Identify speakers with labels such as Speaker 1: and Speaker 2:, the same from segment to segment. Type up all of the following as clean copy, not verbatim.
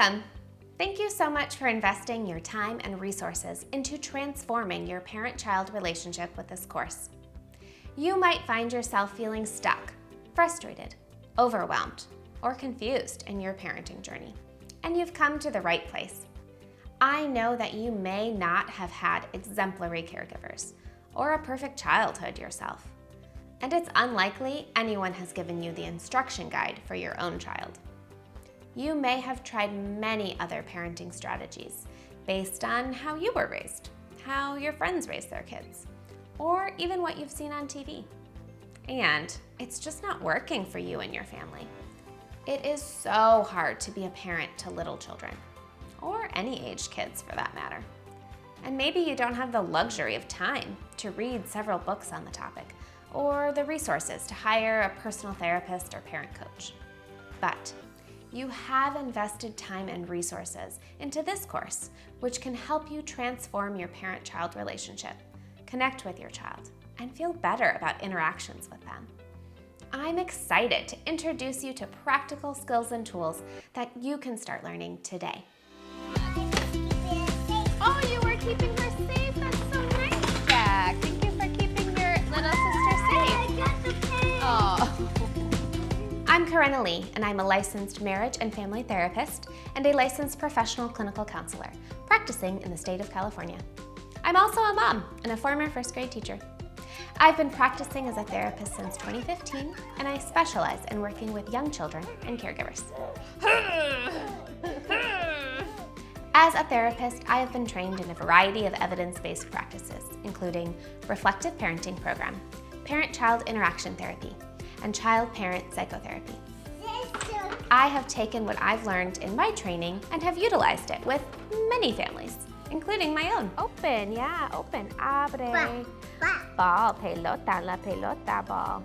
Speaker 1: Welcome! Thank you so much for investing your time and resources into transforming your parent-child relationship with this course. You might find yourself feeling stuck, frustrated, overwhelmed, or confused in your parenting journey, and you've come to the right place. I know that you may not have had exemplary caregivers or a perfect childhood yourself, and it's unlikely anyone has given you the instruction guide for your own child. You may have tried many other parenting strategies based on how you were raised, how your friends raised their kids, or even what you've seen on TV. And it's just not working for you and your family. It is so hard to be a parent to little children, or any aged kids for that matter. And maybe you don't have the luxury of time to read several books on the topic, or the resources to hire a personal therapist or parent coach. But you have invested time and resources into this course, which can help you transform your parent-child relationship, connect with your child, and feel better about interactions with them. I'm excited to introduce you to practical skills and tools that you can start learning today. Oh, you were keeping her safe. That's so nice, Jack. Thank you for keeping your little sister safe. Oh. I'm Corinna Lee, and I'm a licensed marriage and family therapist and a licensed professional clinical counselor practicing in the state of California. I'm also a mom and a former first grade teacher. I've been practicing as a therapist since 2015, and I specialize in working with young children and caregivers. As a therapist, I have been trained in a variety of evidence-based practices, including reflective parenting program, parent-child interaction therapy, and child-parent psychotherapy. I have taken what I've learned in my training and have utilized it with many families, including my own. Open, yeah, open. Abre. Ball, pelota, la pelota, ball.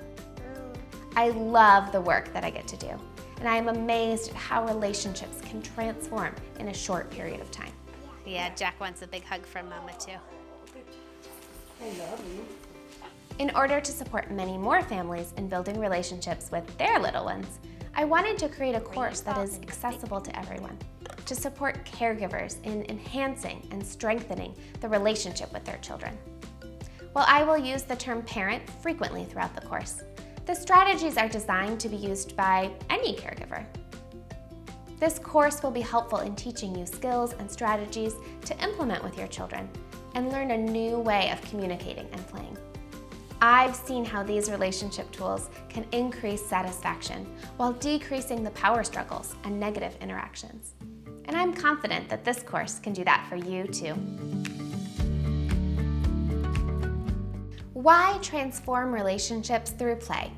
Speaker 1: I love the work that I get to do, and I am amazed at how relationships can transform in a short period of time.
Speaker 2: Yeah, Jack wants a big hug from Mama too.
Speaker 3: I love you.
Speaker 1: In order to support many more families in building relationships with their little ones, I wanted to create a course that is accessible to everyone, to support caregivers in enhancing and strengthening the relationship with their children. While I will use the term parent frequently throughout the course, the strategies are designed to be used by any caregiver. This course will be helpful in teaching you skills and strategies to implement with your children and learn a new way of communicating and playing. I've seen how these relationship tools can increase satisfaction while decreasing the power struggles and negative interactions. And I'm confident that this course can do that for you too. Why transform relationships through play?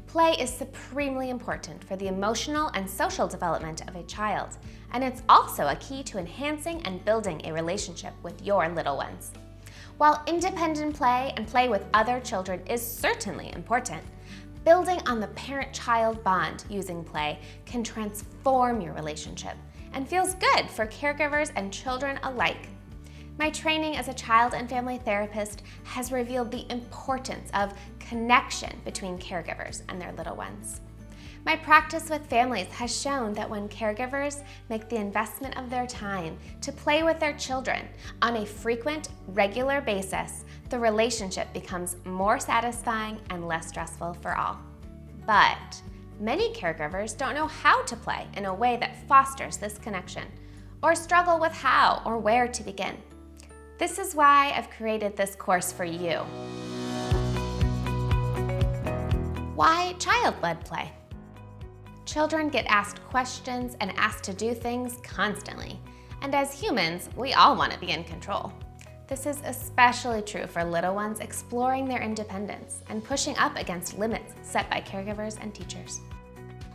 Speaker 1: Play is supremely important for the emotional and social development of a child, and it's also a key to enhancing and building a relationship with your little ones. While independent play and play with other children is certainly important, building on the parent-child bond using play can transform your relationship and feels good for caregivers and children alike. My training as a child and family therapist has revealed the importance of connection between caregivers and their little ones. My practice with families has shown that when caregivers make the investment of their time to play with their children on a frequent, regular basis, the relationship becomes more satisfying and less stressful for all. But many caregivers don't know how to play in a way that fosters this connection, or struggle with how or where to begin. This is why I've created this course for you. Why child-led play? Children get asked questions and asked to do things constantly, and as humans, we all want to be in control. This is especially true for little ones exploring their independence and pushing up against limits set by caregivers and teachers.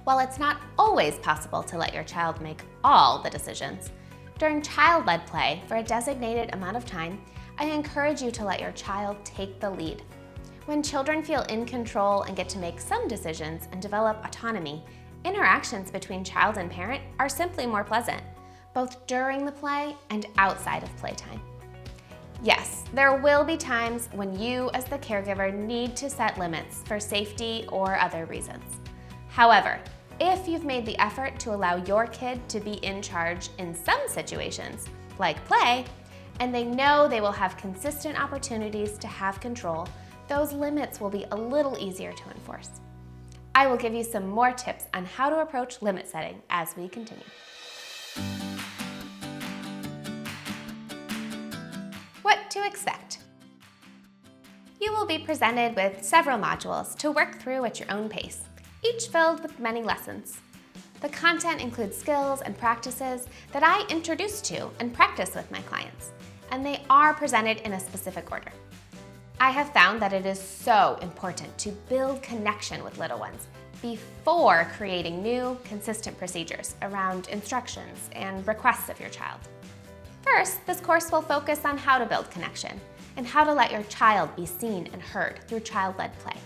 Speaker 1: While it's not always possible to let your child make all the decisions, during child-led play for a designated amount of time, I encourage you to let your child take the lead. When children feel in control and get to make some decisions and develop autonomy, interactions between child and parent are simply more pleasant, both during the play and outside of playtime. Yes, there will be times when you as the caregiver need to set limits for safety or other reasons. However, If you've made the effort to allow your kid to be in charge in some situations, like play, and they know they will have consistent opportunities to have control, those limits will be a little easier to enforce. I will give you some more tips on how to approach limit setting as we continue. What to expect. You will be presented with several modules to work through at your own pace, each filled with many lessons. The content includes skills and practices that I introduce to and practice with my clients, and they are presented in a specific order. I have found that it is so important to build connection with little ones before creating new, consistent procedures around instructions and requests of your child. First, this course will focus on how to build connection and how to let your child be seen and heard through child-led play.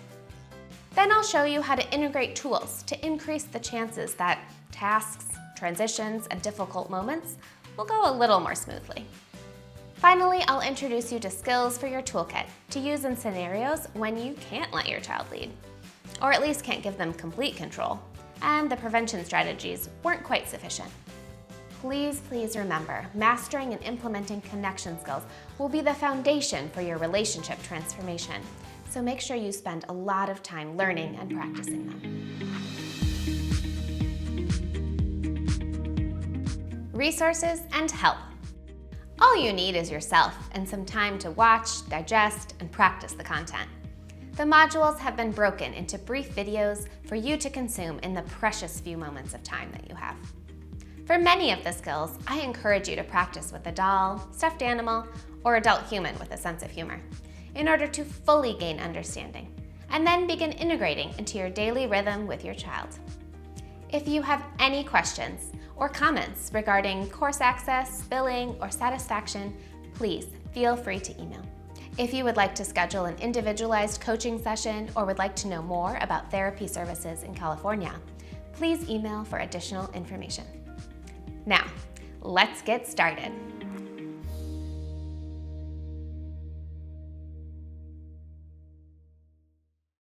Speaker 1: Then I'll show you how to integrate tools to increase the chances that tasks, transitions, and difficult moments will go a little more smoothly. Finally, I'll introduce you to skills for your toolkit to use in scenarios when you can't let your child lead, or at least can't give them complete control, and the prevention strategies weren't quite sufficient. Please remember, mastering and implementing connection skills will be the foundation for your relationship transformation, so make sure you spend a lot of time learning and practicing them. Resources and help. All you need is yourself and some time to watch, digest, and practice the content. The modules have been broken into brief videos for you to consume in the precious few moments of time that you have. For many of the skills, I encourage you to practice with a doll, stuffed animal, or adult human with a sense of humor in order to fully gain understanding, and then begin integrating into your daily rhythm with your child. If you have any questions or comments regarding course access, billing, or satisfaction, please feel free to email. If you would like to schedule an individualized coaching session or would like to know more about therapy services in California, please email for additional information. Now, let's get started.